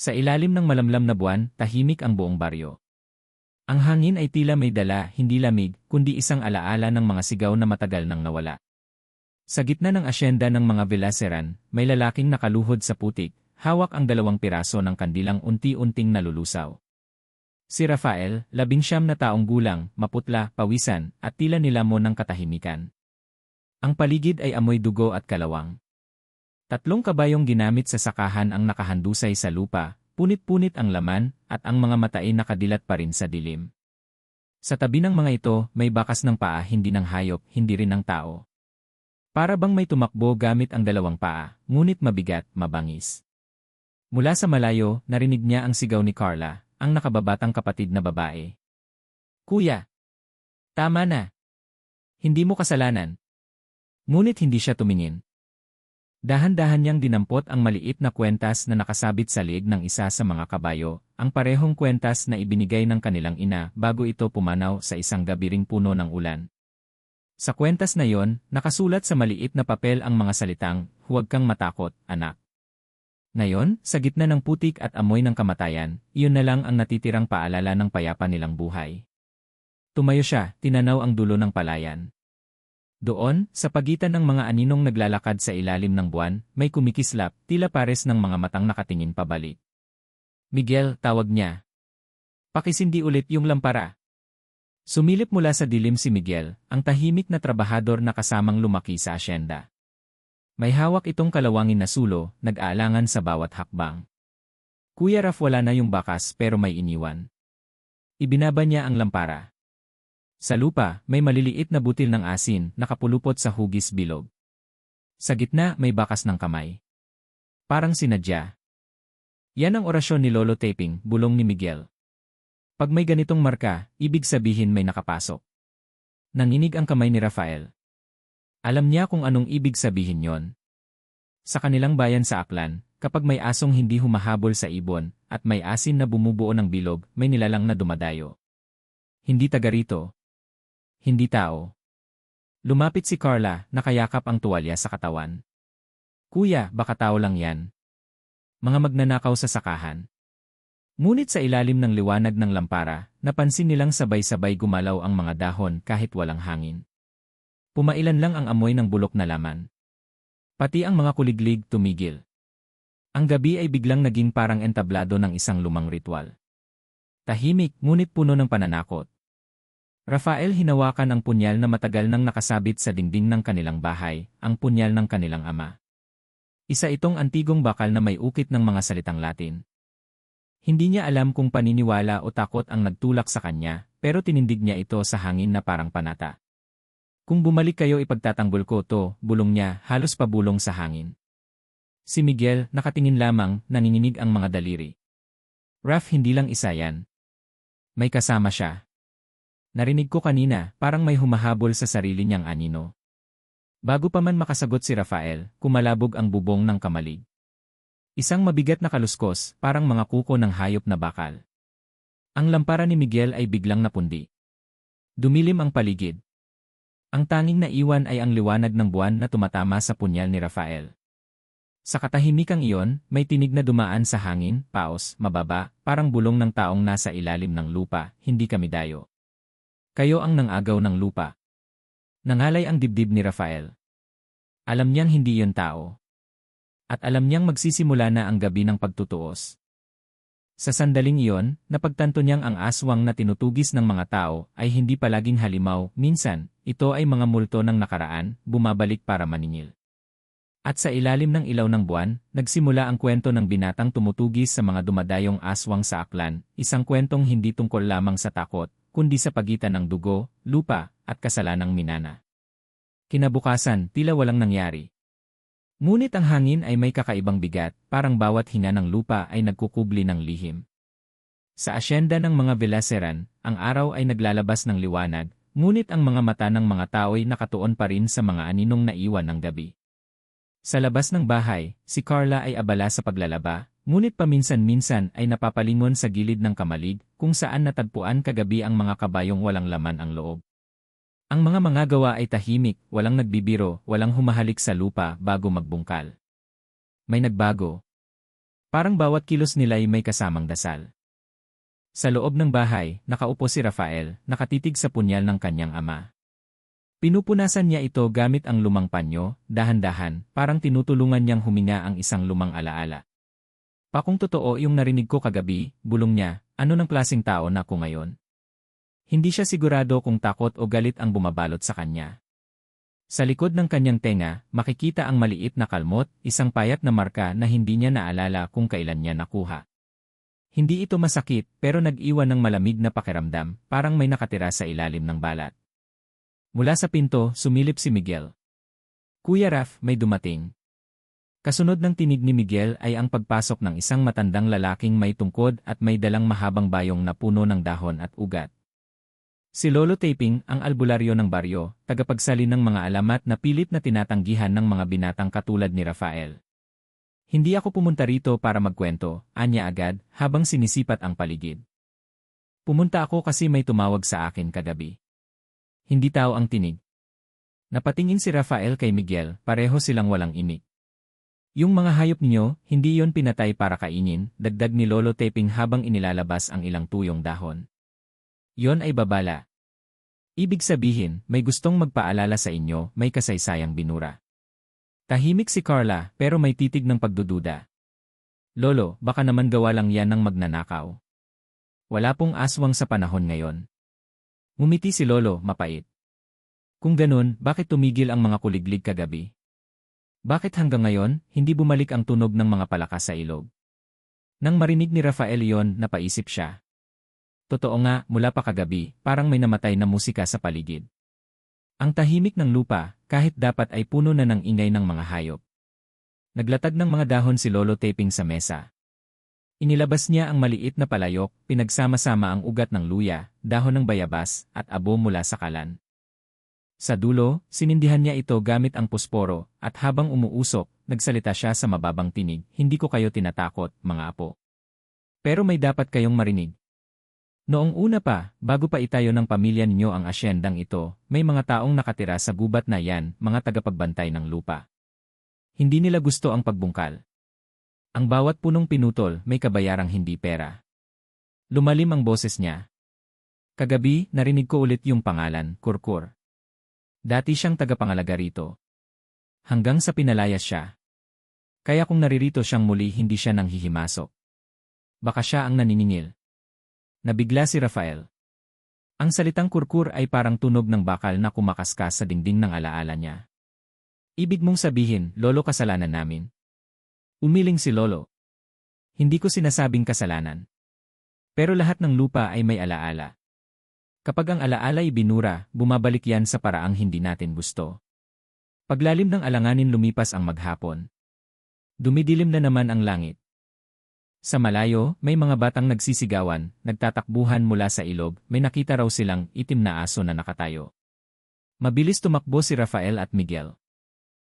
Sa ilalim ng malamlam na buwan, tahimik ang buong baryo. Ang hangin ay tila may dala, hindi lamig, kundi isang alaala ng mga sigaw na matagal nang nawala. Sa gitna ng asyenda ng mga Velasquez, may lalaking nakaluhod sa putik, hawak ang 2 piraso ng kandilang unti-unting nalulusaw. Si Rafael, 19 na taong gulang, maputla, pawisan, at tila nilamon ng katahimikan. Ang paligid ay amoy dugo at kalawang. 3 kabayong ginamit sa sakahan ang nakahandusay sa lupa, punit-punit ang laman, at ang mga mata ay nakadilat pa rin sa dilim. Sa tabi ng mga ito, may bakas ng paa, hindi ng hayop, hindi rin ng tao. Para bang may tumakbo gamit ang 2 paa, ngunit mabigat, mabangis. Mula sa malayo, narinig niya ang sigaw ni Carla, ang nakababatang kapatid na babae. "Kuya! Tama na! Hindi mo kasalanan." Ngunit hindi siya tumingin. Dahan-dahan niyang dinampot ang maliit na kwentas na nakasabit sa liig ng isa sa mga kabayo, ang parehong kwentas na ibinigay ng kanilang ina bago ito pumanaw sa isang gabiring puno ng ulan. Sa kwentas na yon, nakasulat sa maliit na papel ang mga salitang, "Huwag kang matakot, anak." Ngayon, sa gitna ng putik at amoy ng kamatayan, iyon na lang ang natitirang paalala ng payapa nilang buhay. Tumayo siya, tinanaw ang dulo ng palayan. Doon, sa pagitan ng mga aninong naglalakad sa ilalim ng buwan, may kumikislap, tila pares ng mga matang nakatingin pabalik. "Miguel," tawag niya. "Pakisindi ulit yung lampara." Sumilip mula sa dilim si Miguel, ang tahimik na trabahador na kasamang lumaki sa asyenda. May hawak itong kalawangin na sulo, nag-aalangan sa bawat hakbang. "Kuya Raf, wala na yung bakas pero may iniwan." Ibinaba niya ang lampara. Sa lupa, may maliliit na butil ng asin, nakapulupot sa hugis bilog. Sa gitna, may bakas ng kamay. Parang sinadya. "Yan ang orasyon ni Lolo Taping," bulong ni Miguel. "Pag may ganitong marka, ibig sabihin may nakapasok." Nanginig ang kamay ni Rafael. Alam niya kung anong ibig sabihin yon. Sa kanilang bayan sa Aklan, kapag may asong hindi humahabol sa ibon, at may asin na bumubuo ng bilog, may nilalang na dumadayo. Hindi taga rito. Hindi tao. Lumapit si Carla, nakayakap ang tuwalya sa katawan. "Kuya, baka tao lang yan. Mga magnanakaw sa sakahan." Ngunit sa ilalim ng liwanag ng lampara, napansin nilang sabay-sabay gumalaw ang mga dahon kahit walang hangin. Pumailan lang ang amoy ng bulok na laman. Pati ang mga kuliglig tumigil. Ang gabi ay biglang naging parang entablado ng isang lumang ritual. Tahimik, ngunit puno ng pananakot. Rafael, hinawakan ang punyal na matagal nang nakasabit sa dingding ng kanilang bahay, ang punyal ng kanilang ama. Isa itong antigong bakal na may ukit ng mga salitang Latin. Hindi niya alam kung paniniwala o takot ang nagtulak sa kanya, pero tinindig niya ito sa hangin na parang panata. "Kung bumalik kayo, ipagtatanggol ko to," bulong niya, halos pabulong sa hangin. Si Miguel, nakatingin lamang, nanginginig ang mga daliri. "Raf, hindi lang isa yan. May kasama siya. Narinig ko kanina, parang may humahabol sa sarili niyang anino." Bago pa man makasagot si Rafael, kumalabog ang bubong ng kamalig. Isang mabigat na kaluskos, parang mga kuko ng hayop na bakal. Ang lampara ni Miguel ay biglang napundi. Dumilim ang paligid. Ang tanging naiwan ay ang liwanag ng buwan na tumatama sa punyal ni Rafael. Sa katahimikang iyon, may tinig na dumaan sa hangin, paos, mababa, parang bulong ng taong nasa ilalim ng lupa, "Hindi kami dayo. Kayo ang nangagaw ng lupa." Nangalay ang dibdib ni Rafael. Alam niyang hindi yon tao. At alam niyang magsisimula na ang gabi ng pagtutuos. Sa sandaling iyon, napagtanto niyang ang aswang na tinutugis ng mga tao ay hindi palaging halimaw, minsan, ito ay mga multo ng nakaraan, bumabalik para maningil. At sa ilalim ng ilaw ng buwan, nagsimula ang kwento ng binatang tumutugis sa mga dumadayong aswang sa Aklan, isang kwentong hindi tungkol lamang sa takot, kundi sa pagitan ng dugo, lupa, at kasalanang minana. Kinabukasan, tila walang nangyari. Ngunit ang hangin ay may kakaibang bigat, parang bawat hinga ng lupa ay nagkukubli ng lihim. Sa asyenda ng mga Velasquez, ang araw ay naglalabas ng liwanag, ngunit ang mga mata ng mga tao ay nakatuon pa rin sa mga aninong naiwan ng gabi. Sa labas ng bahay, si Carla ay abala sa paglalaba, ngunit paminsan-minsan ay napapalingon sa gilid ng kamalig, kung saan natagpuan kagabi ang mga kabayong walang laman ang loob. Ang mga manggagawa ay tahimik, walang nagbibiro, walang humahalik sa lupa bago magbungkal. May nagbago. Parang bawat kilos nila'y may kasamang dasal. Sa loob ng bahay, nakaupo si Rafael, nakatitig sa punyal ng kanyang ama. Pinupunasan niya ito gamit ang lumang panyo, dahan-dahan, parang tinutulungan niyang huminga ang isang lumang alaala. Kung totoo yung narinig ko kagabi, bulong niya, ano ng klaseng tao na ako ngayon? Hindi siya sigurado kung takot o galit ang bumabalot sa kanya. Sa likod ng kanyang tenga, makikita ang maliit na kalmot, isang payat na marka na hindi niya naalala kung kailan niya nakuha. Hindi ito masakit, pero nag-iwan ng malamig na pakiramdam, parang may nakatira sa ilalim ng balat. Mula sa pinto, sumilip si Miguel. Kuya Raf, may dumating. Kasunod ng tinig ni Miguel ay ang pagpasok ng isang matandang lalaking may tungkod at may dalang mahabang bayong na puno ng dahon at ugat. Si Lolo Taping, ang albularyo ng baryo, tagapagsalin ng mga alamat na pilit na tinatanggihan ng mga binatang katulad ni Rafael. Hindi ako pumunta rito para magkwento, anya agad, habang sinisipat ang paligid. Pumunta ako kasi may tumawag sa akin kagabi. Hindi tao ang tinig. Napatingin si Rafael kay Miguel, pareho silang walang imik. Yung mga hayop niyo, hindi yon pinatay para kainin, dagdag ni Lolo Taping habang inilalabas ang ilang tuyong dahon. Yon ay babala. Ibig sabihin, may gustong magpaalala sa inyo, may kasaysayang binura. Tahimik si Carla, pero may titig ng pagdududa. Lolo, baka naman gawa lang yan ng magnanakaw. Wala pong aswang sa panahon ngayon. Ngumiti si Lolo, mapait. Kung ganun, bakit tumigil ang mga kuliglig kagabi? Bakit hanggang ngayon, hindi bumalik ang tunog ng mga palakas sa ilog? Nang marinig ni Rafael yon, napaisip siya. Totoo nga, mula pa kagabi, parang may namatay na musika sa paligid. Ang tahimik ng lupa, kahit dapat ay puno na ng ingay ng mga hayop. Naglatag ng mga dahon si Lolo Taping sa mesa. Inilabas niya ang maliit na palayok, pinagsama-sama ang ugat ng luya, dahon ng bayabas, at abo mula sa kalan. Sa dulo, sinindihan niya ito gamit ang pusporo, at habang umuusok, nagsalita siya sa mababang tinig, hindi ko kayo tinatakot, mga apo. Pero may dapat kayong marinig. Noong una pa, bago pa itayo ng pamilya ninyo ang asyendang ito, may mga taong nakatira sa gubat na yan, mga tagapagbantay ng lupa. Hindi nila gusto ang pagbungkal. Ang bawat punong pinutol, may kabayarang hindi pera. Lumalim ang boses niya. Kagabi, narinig ko ulit yung pangalan, Kurkur. Dati siyang tagapangalaga rito. Hanggang sa pinalayas siya. Kaya kung naririto siyang muli hindi siya nang hihimasok. Baka siya ang naniningil. Nabigla si Rafael. Ang salitang kurkur ay parang tunog ng bakal na kumakaskas sa dingding ng alaala niya. Ibig mong sabihin, Lolo, kasalanan namin? Umiling si Lolo. Hindi ko sinasabing kasalanan. Pero lahat ng lupa ay may alaala. Kapag ang alaala ay binura, bumabalik yan sa paraang hindi natin gusto. Paglalim ng alanganin lumipas ang maghapon. Dumidilim na naman ang langit. Sa malayo, may mga batang nagsisigawan, nagtatakbuhan mula sa ilog, may nakita raw silang itim na aso na nakatayo. Mabilis tumakbo si Rafael at Miguel.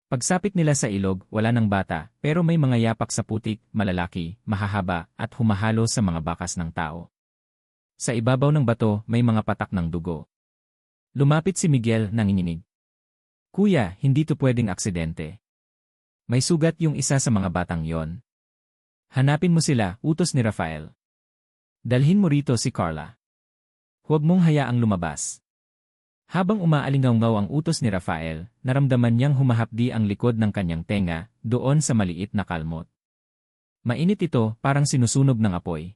Pagsapit nila sa ilog, wala ng bata, pero may mga yapak sa putik, malalaki, mahahaba, at humahalo sa mga bakas ng tao. Sa ibabaw ng bato, may mga patak ng dugo. Lumapit si Miguel, nanginginig. Kuya, hindi to pwedeng aksidente. May sugat yung isa sa mga batang yon. Hanapin mo sila, utos ni Rafael. Dalhin mo rito si Carla. Huwag mong hayaang lumabas. Habang umaalingaw-ngaw ang utos ni Rafael, naramdaman niyang humahapdi ang likod ng kanyang tenga, doon sa maliit na kalmot. Mainit ito, parang sinusunog ng apoy.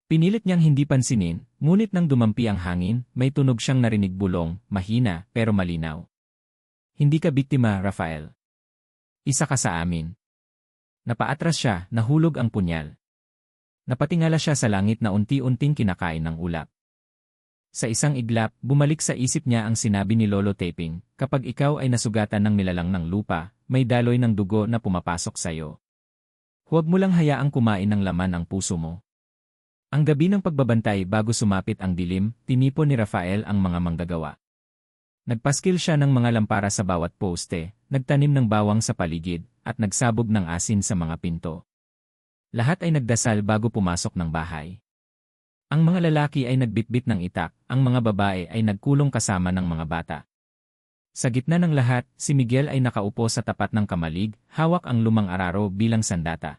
Pinilit niyang hindi pansinin, ngunit nang dumampi ang hangin, may tunog siyang narinig bulong, mahina, pero malinaw. Hindi ka biktima, Rafael. Isa ka sa amin. Napaatras siya, nahulog ang punyal. Napatingala siya sa langit na unti-unting kinakain ng ulap. Sa isang iglap, bumalik sa isip niya ang sinabi ni Lolo Taping, kapag ikaw ay nasugatan ng nilalang ng lupa, may daloy ng dugo na pumapasok sa'yo. Huwag mo lang hayaang kumain ng laman ang puso mo. Ang gabi ng pagbabantay bago sumapit ang dilim, tinipon ni Rafael ang mga manggagawa. Nagpaskil siya ng mga lampara sa bawat poste, nagtanim ng bawang sa paligid, at nagsabog ng asin sa mga pinto. Lahat ay nagdasal bago pumasok ng bahay. Ang mga lalaki ay nagbitbit ng itak, ang mga babae ay nagkulong kasama ng mga bata. Sa gitna ng lahat, si Miguel ay nakaupo sa tapat ng kamalig, hawak ang lumang araro bilang sandata.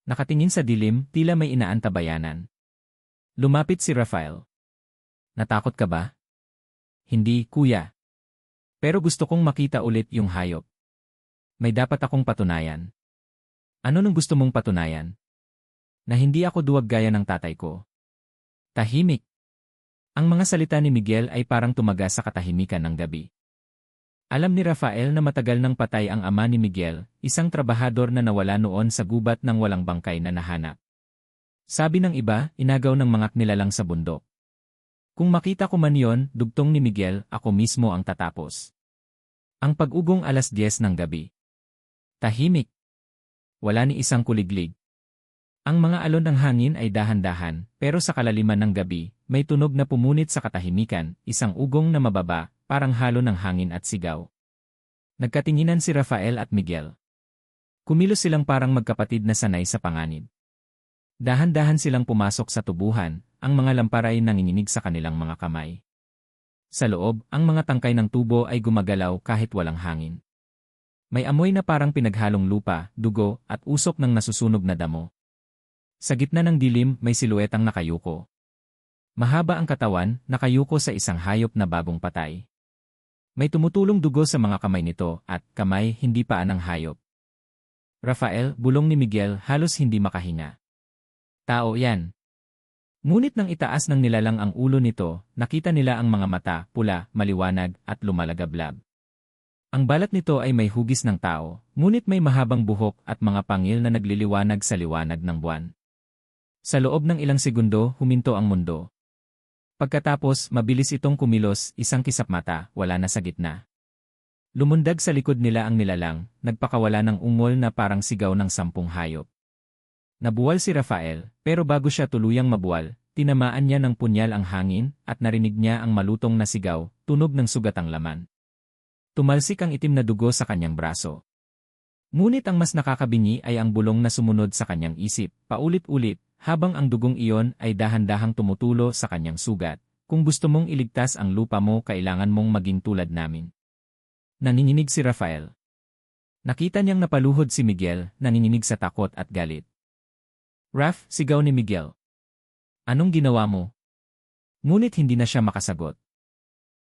Nakatingin sa dilim, tila may inaantabayanan. Lumapit si Rafael. Natakot ka ba? Hindi, kuya. Pero gusto kong makita ulit yung hayop. May dapat akong patunayan. Ano nung gusto mong patunayan? Na hindi ako duwag gaya ng tatay ko. Tahimik. Ang mga salita ni Miguel ay parang tumaga sa katahimikan ng gabi. Alam ni Rafael na matagal nang patay ang ama ni Miguel, isang trabahador na nawala noon sa gubat ng walang bangkay na nahanap. Sabi ng iba, inagaw ng mga nilalang sa bundok. Kung makita ko man yon, dugtong ni Miguel, ako mismo ang tatapos. Ang pag-ugong 10:00 ng gabi. Tahimik. Wala ni isang kuliglig. Ang mga alon ng hangin ay dahan-dahan, pero sa kalaliman ng gabi, may tunog na pumunit sa katahimikan, isang ugong na mababa, parang halo ng hangin at sigaw. Nagkatinginan si Rafael at Miguel. Kumilos silang parang magkapatid na sanay sa panganib. Dahan-dahan silang pumasok sa tubuhan, ang mga lampara ay nanginginig sa kanilang mga kamay. Sa loob, ang mga tangkay ng tubo ay gumagalaw kahit walang hangin. May amoy na parang pinaghalong lupa, dugo, at usok ng nasusunog na damo. Sa gitna ng dilim, may siluetang nakayuko. Mahaba ang katawan, nakayuko sa isang hayop na bagong patay. May tumutulong dugo sa mga kamay nito at kamay hindi paa ng hayop. Rafael, bulong ni Miguel, halos hindi makahinga. Tao yan. Ngunit nang itaas ng nilalang ang ulo nito, nakita nila ang mga mata, pula, maliwanag, at lumalagablab. Ang balat nito ay may hugis ng tao, ngunit may mahabang buhok at mga pangil na nagliliwanag sa liwanag ng buwan. Sa loob ng ilang segundo, huminto ang mundo. Pagkatapos, mabilis itong kumilos, isang kisap mata, wala na sa gitna. Lumundag sa likod nila ang nilalang, nagpakawala ng ungol na parang sigaw ng 10 hayop. Nabuwal si Rafael, pero bago siya tuluyang mabuwal, tinamaan niya ng punyal ang hangin at narinig niya ang malutong na sigaw, tunog ng sugatang laman. Tumalsik ang itim na dugo sa kanyang braso. Ngunit ang mas nakakabingi ay ang bulong na sumunod sa kanyang isip, paulit-ulit, habang ang dugong iyon ay dahan-dahang tumutulo sa kanyang sugat. Kung gusto mong iligtas ang lupa mo, kailangan mong maging tulad namin. Nanginginig si Rafael. Nakita niyang napaluhod si Miguel, nanginginig sa takot at galit. Raf, sigaw ni Miguel. Anong ginawa mo? Ngunit hindi na siya makasagot.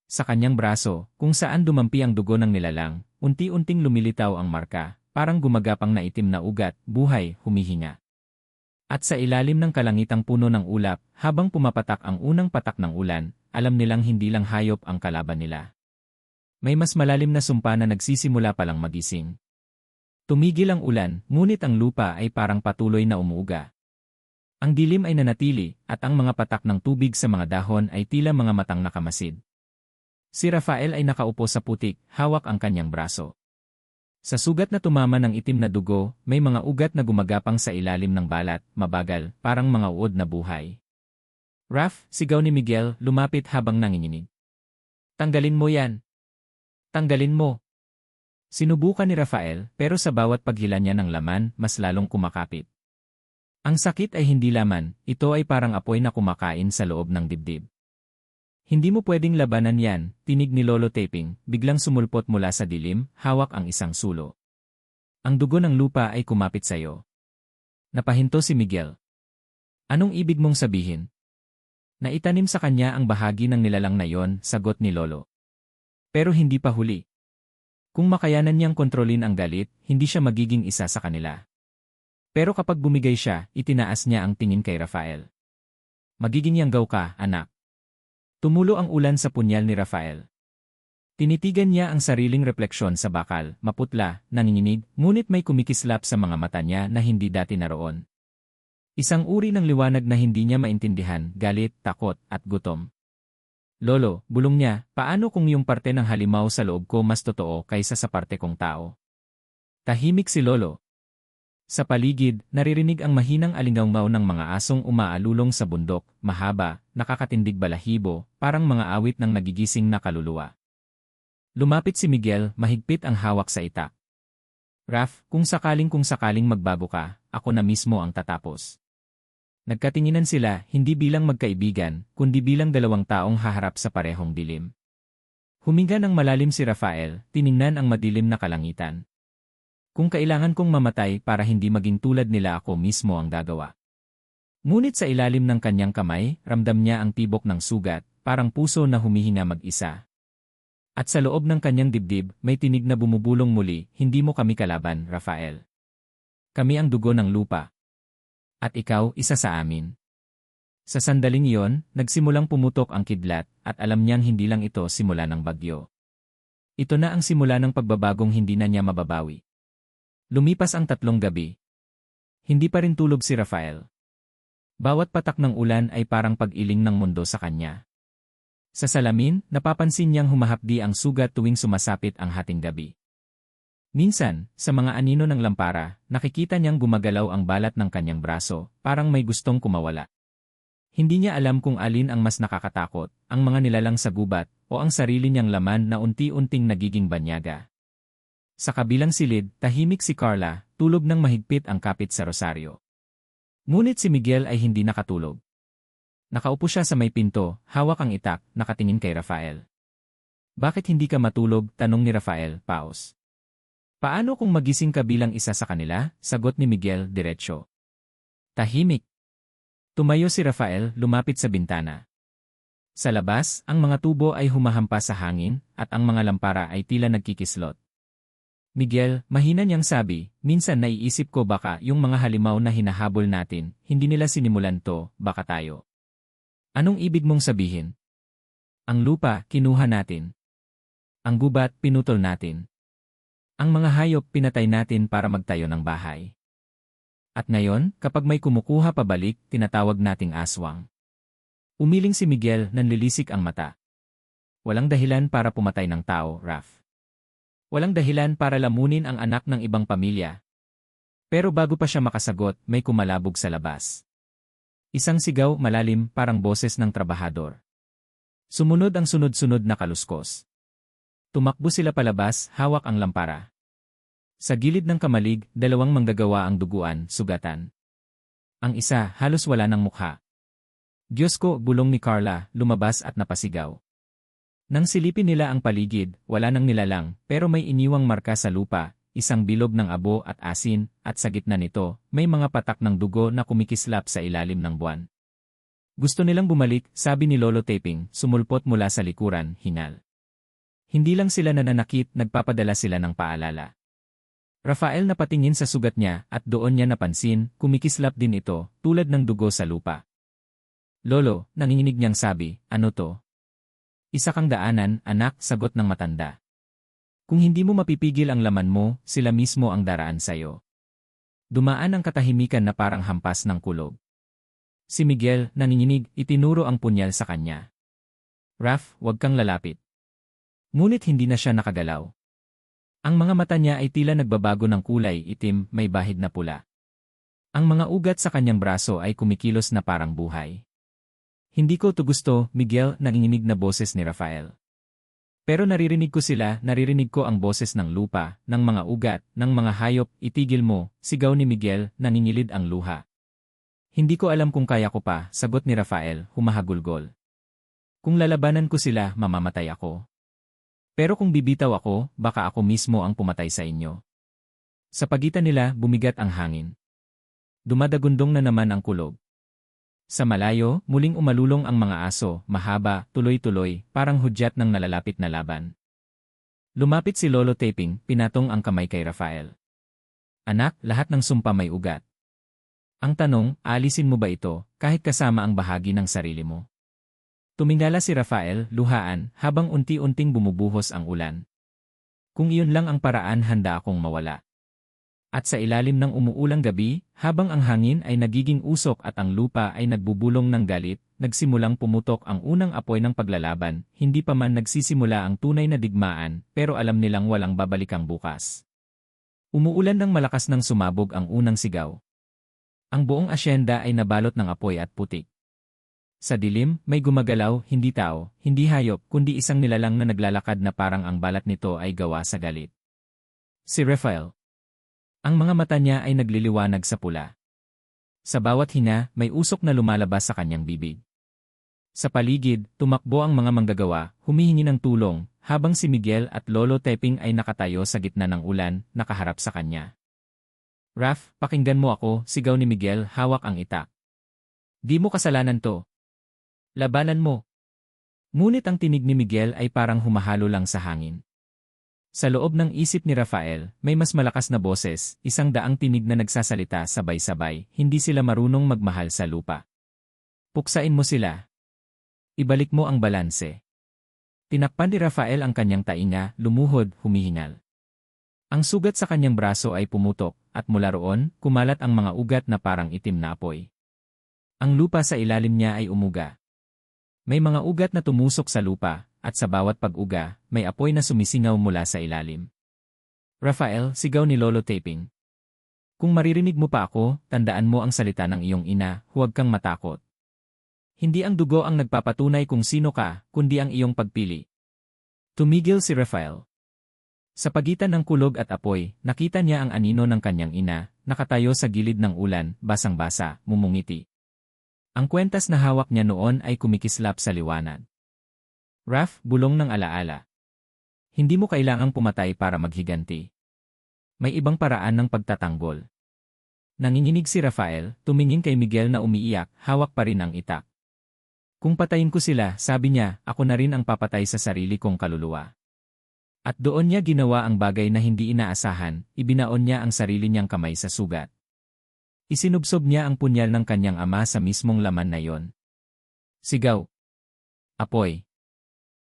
Sa kanyang braso, kung saan dumampi ang dugo ng nilalang, unti-unting lumilitaw ang marka, parang gumagapang na itim na ugat, buhay, humihinga. At sa ilalim ng kalangitang puno ng ulap, habang pumapatak ang unang patak ng ulan, alam nilang hindi lang hayop ang kalaban nila. May mas malalim na sumpa na nagsisimula palang magising. Tumigil ang ulan, ngunit ang lupa ay parang patuloy na umuuga. Ang dilim ay nanatili, at ang mga patak ng tubig sa mga dahon ay tila mga matang nakamasid. Si Rafael ay nakaupo sa putik, hawak ang kanyang braso. Sa sugat na tumama ng itim na dugo, may mga ugat na gumagapang sa ilalim ng balat, mabagal, parang mga uod na buhay. Raf, sigaw ni Miguel, lumapit habang nanginginig. Tanggalin mo yan. Tanggalin mo. Sinubukan ni Rafael, pero sa bawat paghila niya ng laman, mas lalong kumakapit. Ang sakit ay hindi laman, ito ay parang apoy na kumakain sa loob ng dibdib. Hindi mo pwedeng labanan yan, tinig ni Lolo Taping, biglang sumulpot mula sa dilim, hawak ang isang sulo. Ang dugo ng lupa ay kumapit sa'yo. Napahinto si Miguel. Anong ibig mong sabihin? Naitanim sa kanya ang bahagi ng nilalang na yon, sagot ni Lolo. Pero hindi pa huli. Kung makayanan niyang kontrolin ang galit, hindi siya magiging isa sa kanila. Pero kapag bumigay siya, itinaas niya ang tingin kay Rafael. Magiging yanggaw ka, anak. Tumulo ang ulan sa punyal ni Rafael. Tinitigan niya ang sariling refleksyon sa bakal, maputla, nanginginig, ngunit may kumikislap sa mga mata niya na hindi dati naroon. Isang uri ng liwanag na hindi niya maintindihan, galit, takot, at gutom. Lolo, bulong niya, paano kung yung parte ng halimaw sa loob ko mas totoo kaysa sa parte kong tao? Tahimik si Lolo. Sa paligid, naririnig ang mahinang alingawmaw ng mga asong umaalulong sa bundok, mahaba, nakakatindig balahibo, parang mga awit ng nagigising na kaluluwa. Lumapit si Miguel, mahigpit ang hawak sa itak. Raf, kung sakaling magbago ka, ako na mismo ang tatapos. Nagkatinginan sila, hindi bilang magkaibigan, kundi bilang dalawang taong haharap sa parehong dilim. Huminga ng malalim si Rafael, tiningnan ang madilim na kalangitan. Kung kailangan kong mamatay para hindi maging tulad nila ako mismo ang gagawa. Ngunit sa ilalim ng kanyang kamay, ramdam niya ang tibok ng sugat, parang puso na humihinga mag-isa. At sa loob ng kanyang dibdib, may tinig na bumubulong muli, hindi mo kami kalaban, Rafael. Kami ang dugo ng lupa. At ikaw, isa sa amin. Sa sandaling iyon, nagsimulang pumutok ang kidlat, at alam niyang hindi lang ito simula ng bagyo. Ito na ang simula ng pagbabagong hindi na niya mababawi. Lumipas ang 3 gabi. Hindi pa rin tulog si Rafael. Bawat patak ng ulan ay parang pag-iling ng mundo sa kanya. Sa salamin, napapansin niyang humahapdi ang sugat tuwing sumasapit ang hating gabi. Minsan, sa mga anino ng lampara, nakikita niyang gumagalaw ang balat ng kanyang braso, parang may gustong kumawala. Hindi niya alam kung alin ang mas nakakatakot, ang mga nilalang sa gubat, o ang sarili niyang laman na unti-unting nagiging banyaga. Sa kabilang silid, tahimik si Carla, tulog ng mahigpit ang kapit sa rosaryo. Ngunit si Miguel ay hindi nakatulog. Nakaupo siya sa may pinto, hawak ang itak, nakatingin kay Rafael. Bakit hindi ka matulog? Tanong ni Rafael, paus. Paano kung magising ka bilang isa sa kanila? Sagot ni Miguel, diretsyo. Tahimik. Tumayo si Rafael, lumapit sa bintana. Sa labas, ang mga tubo ay humahampas sa hangin, at ang mga lampara ay tila nagkikislot. Miguel, mahina niyang sabi, minsan naiisip ko baka yung mga halimaw na hinahabol natin, hindi nila sinimulan to, baka tayo. Anong ibig mong sabihin? Ang lupa, kinuha natin. Ang gubat, pinutol natin. Ang mga hayop, pinatay natin para magtayo ng bahay. At ngayon, kapag may kumukuha pabalik, tinatawag nating aswang. Umiling si Miguel, nanlilisik ang mata. Walang dahilan para pumatay ng tao, Raf. Walang dahilan para lamunin ang anak ng ibang pamilya. Pero bago pa siya makasagot, may kumalabog sa labas. Isang sigaw malalim parang boses ng trabahador. Sumunod ang sunod-sunod na kaluskos. Tumakbo sila palabas, hawak ang lampara. Sa gilid ng kamalig, 2 manggagawa ang duguan, sugatan. Ang isa, halos wala ng mukha. Diyos ko, bulong ni Carla, lumabas at napasigaw. Nang silipin nila ang paligid, wala nang nilalang, pero may iniwang marka sa lupa, isang bilog ng abo at asin, at sa gitna nito, may mga patak ng dugo na kumikislap sa ilalim ng buwan. Gusto nilang bumalik, sabi ni Lolo Taping, sumulpot mula sa likuran, hingal. Hindi lang sila nananakit, nagpapadala sila ng paalala. Rafael napatingin sa sugat niya, at doon niya napansin, kumikislap din ito, tulad ng dugo sa lupa. Lolo, nanginginig niyang sabi, ano to? Isa kang daanan, anak, sagot ng matanda. Kung hindi mo mapipigil ang laman mo, sila mismo ang daraan sayo. Dumaan ang katahimikan na parang hampas ng kulog. Si Miguel, nanginginig, itinuro ang punyal sa kanya. Raf, huwag kang lalapit. Ngunit hindi na siya nakagalaw. Ang mga mata niya ay tila nagbabago ng kulay, itim, may bahid na pula. Ang mga ugat sa kanyang braso ay kumikilos na parang buhay. Hindi ko to gusto, Miguel, nanginginig na boses ni Rafael. Pero naririnig ko sila, naririnig ko ang boses ng lupa, ng mga ugat, ng mga hayop, itigil mo, sigaw ni Miguel, nangingilid ang luha. Hindi ko alam kung kaya ko pa, sagot ni Rafael, humahagulgol. Kung lalabanan ko sila, mamamatay ako. Pero kung bibitaw ako, baka ako mismo ang pumatay sa inyo. Sa pagitan nila, bumigat ang hangin. Dumadagundong na naman ang kulog. Sa malayo, muling umalulong ang mga aso, mahaba, tuloy-tuloy, parang hudyat ng nalalapit na laban. Lumapit si Lolo Taping, pinatong ang kamay kay Rafael. Anak, lahat ng sumpa may ugat. Ang tanong, aalisin mo ba ito, kahit kasama ang bahagi ng sarili mo? Tumingala si Rafael, luhaan, habang unti-unting bumubuhos ang ulan. Kung iyon lang ang paraan, handa akong mawala. At sa ilalim ng umuulang gabi, habang ang hangin ay nagiging usok at ang lupa ay nagbubulong ng galit, nagsimulang pumutok ang unang apoy ng paglalaban, hindi pa man nagsisimula ang tunay na digmaan, pero alam nilang walang babalikang bukas. Umuulan ng malakas nang sumabog ang unang sigaw. Ang buong asyenda ay nabalot ng apoy at putik. Sa dilim, may gumagalaw, hindi tao, hindi hayop, kundi isang nilalang na naglalakad na parang ang balat nito ay gawa sa galit. Si Rafael. Ang mga mata niya ay nagliliwanag sa pula. Sa bawat hina, may usok na lumalabas sa kanyang bibig. Sa paligid, tumakbo ang mga manggagawa, humihingi ng tulong, habang si Miguel at Lolo Teping ay nakatayo sa gitna ng ulan, nakaharap sa kanya. "Raf, pakinggan mo ako," sigaw ni Miguel, hawak ang itak. "Di mo kasalanan to. Labanan mo." Ngunit ang tinig ni Miguel ay parang humahalo lang sa hangin. Sa loob ng isip ni Rafael, may mas malakas na boses, 100 tinig na nagsasalita sabay-sabay, hindi sila marunong magmahal sa lupa. "Puksain mo sila. Ibalik mo ang balanse." Tinakpan ni Rafael ang kanyang tainga, lumuhod, humihingal. Ang sugat sa kanyang braso ay pumutok, at mula roon, kumalat ang mga ugat na parang itim na apoy. Ang lupa sa ilalim niya ay umuga. May mga ugat na tumusok sa lupa, at sa bawat pag-uga, may apoy na sumisingaw mula sa ilalim. "Rafael," sigaw ni Lolo Teping. "Kung maririnig mo pa ako, tandaan mo ang salita ng iyong ina, huwag kang matakot. Hindi ang dugo ang nagpapatunay kung sino ka, kundi ang iyong pagpili." Tumigil si Rafael. Sa pagitan ng kulog at apoy, nakita niya ang anino ng kanyang ina, nakatayo sa gilid ng ulan, basang-basa, mumungiti. Ang kwentas na hawak niya noon ay kumikislap sa liwanag. "Raf, bulong ng alaala. Hindi mo kailangang pumatay para maghiganti. May ibang paraan ng pagtatanggol." Nanginginig si Rafael, tumingin kay Miguel na umiiyak, hawak pa rin ang itak. "Kung patayin ko sila," sabi niya, "ako na rin ang papatay sa sarili kong kaluluwa." At doon niya ginawa ang bagay na hindi inaasahan, ibinaon niya ang sarili niyang kamay sa sugat. Isinubsob niya ang punyal ng kanyang ama sa mismong laman na yon. Sigaw. Apoy.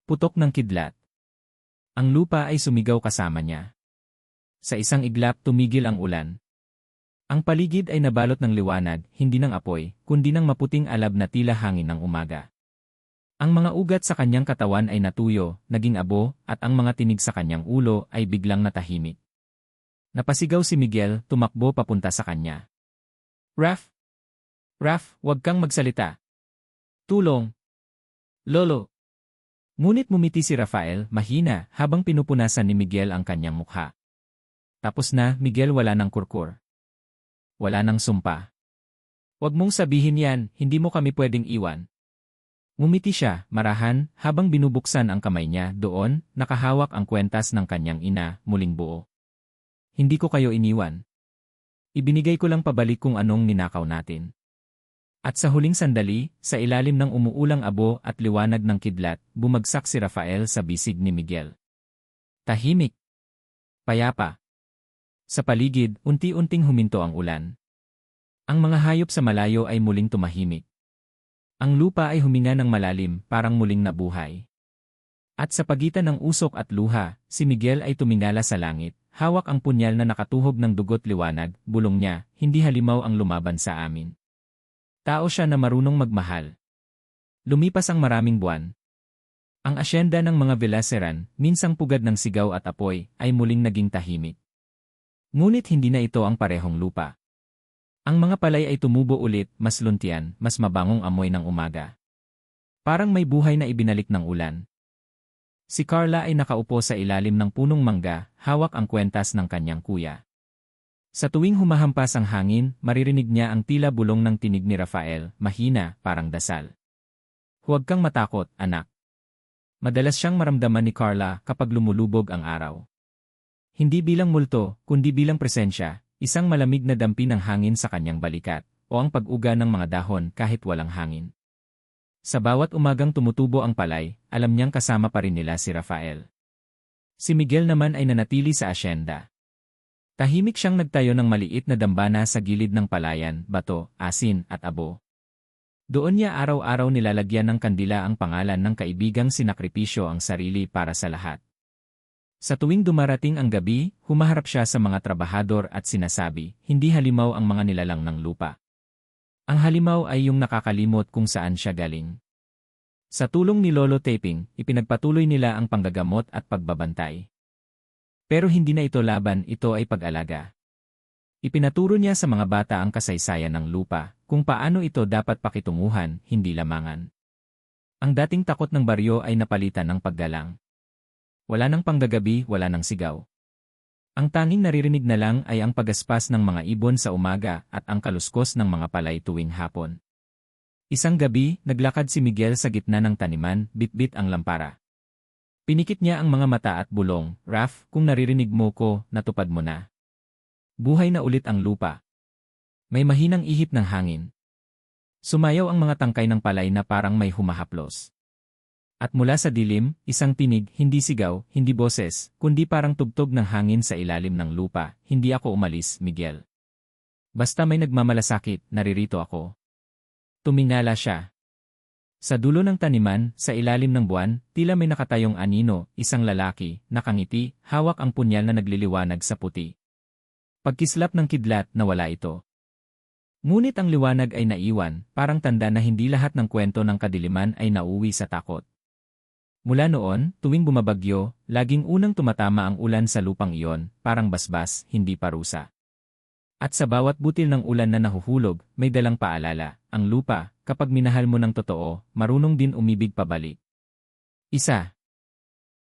Putok ng kidlat. Ang lupa ay sumigaw kasama niya. Sa isang iglap tumigil ang ulan. Ang paligid ay nabalot ng liwanag, hindi ng apoy, kundi ng maputing alab na tila hangin ng umaga. Ang mga ugat sa kanyang katawan ay natuyo, naging abo, at ang mga tinig sa kanyang ulo ay biglang natahimik. Napasigaw si Miguel, tumakbo papunta sa kanya. "Raf! Raf, huwag kang magsalita. Tulong! Lolo!" Ngunit mumiti si Rafael, mahina, habang pinupunasan ni Miguel ang kanyang mukha. "Tapos na, Miguel, wala nang kurkur. Wala nang sumpa. Huwag mong sabihin yan, hindi mo kami pwedeng iwan." Ngumiti siya, marahan, habang binubuksan ang kamay niya, doon, nakahawak ang kwentas ng kanyang ina, muling buo. "Hindi ko kayo iniwan. Ibinigay ko lang pabalik kung anong ninakaw natin." At sa huling sandali, sa ilalim ng umuulang abo at liwanag ng kidlat, bumagsak si Rafael sa bisig ni Miguel. Tahimik. Payapa. Sa paligid, unti-unting huminto ang ulan. Ang mga hayop sa malayo ay muling tumahimik. Ang lupa ay huminga ng malalim, parang muling nabuhay. At sa pagitan ng usok at luha, si Miguel ay tumingala sa langit, hawak ang punyal na nakatuhog ng dugo't liwanag, bulong niya, "Hindi halimaw ang lumaban sa amin. Tao siya na marunong magmahal." Lumipas ang maraming buwan. Ang asyenda ng mga Velaseran, minsang pugad ng sigaw at apoy, ay muling naging tahimik. Ngunit hindi na ito ang parehong lupa. Ang mga palay ay tumubo ulit, mas luntian, mas mabangong amoy ng umaga. Parang may buhay na ibinalik ng ulan. Si Carla ay nakaupo sa ilalim ng punong mangga, hawak ang kwentas ng kanyang kuya. Sa tuwing humahampas ang hangin, maririnig niya ang tila bulong ng tinig ni Rafael, mahina, parang dasal. "Huwag kang matakot, anak." Madalas siyang maramdaman ni Carla kapag lumulubog ang araw. Hindi bilang multo, kundi bilang presensya, isang malamig na dampi ng hangin sa kanyang balikat, o ang pag-uga ng mga dahon kahit walang hangin. Sa bawat umagang tumutubo ang palay, alam niyang kasama pa rin nila si Rafael. Si Miguel naman ay nanatili sa asyenda. Tahimik siyang nagtayo ng maliit na dambana sa gilid ng palayan, bato, asin, at abo. Doon niya araw-araw nilalagyan ng kandila ang pangalan ng kaibigang sinakripisyo ang sarili para sa lahat. Sa tuwing dumarating ang gabi, humaharap siya sa mga trabahador at sinasabi, "Hindi halimaw ang mga nilalang ng lupa. Ang halimaw ay yung nakakalimot kung saan siya galing." Sa tulong ni Lolo Teping, ipinagpatuloy nila ang panggagamot at pagbabantay. Pero hindi na ito laban, ito ay pag-alaga. Ipinaturo niya sa mga bata ang kasaysayan ng lupa, kung paano ito dapat pakitunguhan, hindi lamangan. Ang dating takot ng baryo ay napalitan ng paggalang. Wala nang panggagabi, wala nang sigaw. Ang tanging naririnig na lang ay ang pagaspas ng mga ibon sa umaga at ang kaluskos ng mga palay tuwing hapon. Isang gabi, naglakad si Miguel sa gitna ng taniman, bitbit ang lampara. Pinikit niya ang mga mata at bulong, Raph, kung naririnig mo ko, natupad mo na. Buhay na ulit ang lupa. May mahinang ihip ng hangin. Sumayaw ang mga tangkay ng palay na parang may humahaplos. At mula sa dilim, isang tinig, hindi sigaw, hindi boses, kundi parang tugtog ng hangin sa ilalim ng lupa, hindi ako umalis, Miguel. Basta may nagmamalasakit, naririto ako. Tumingala siya. Sa dulo ng taniman, sa ilalim ng buwan, tila may nakatayong anino, isang lalaki, nakangiti, hawak ang punyal na nagliliwanag sa puti. Pagkislap ng kidlat, nawala ito. Ngunit ang liwanag ay naiwan, parang tanda na hindi lahat ng kwento ng kadiliman ay nauwi sa takot. Mula noon, tuwing bumabagyo, laging unang tumatama ang ulan sa lupang iyon, parang basbas, hindi parusa. At sa bawat butil ng ulan na nahuhulog, may dalang paalala, ang lupa, kapag minahal mo ng totoo, marunong din umibig pabalik. Isa.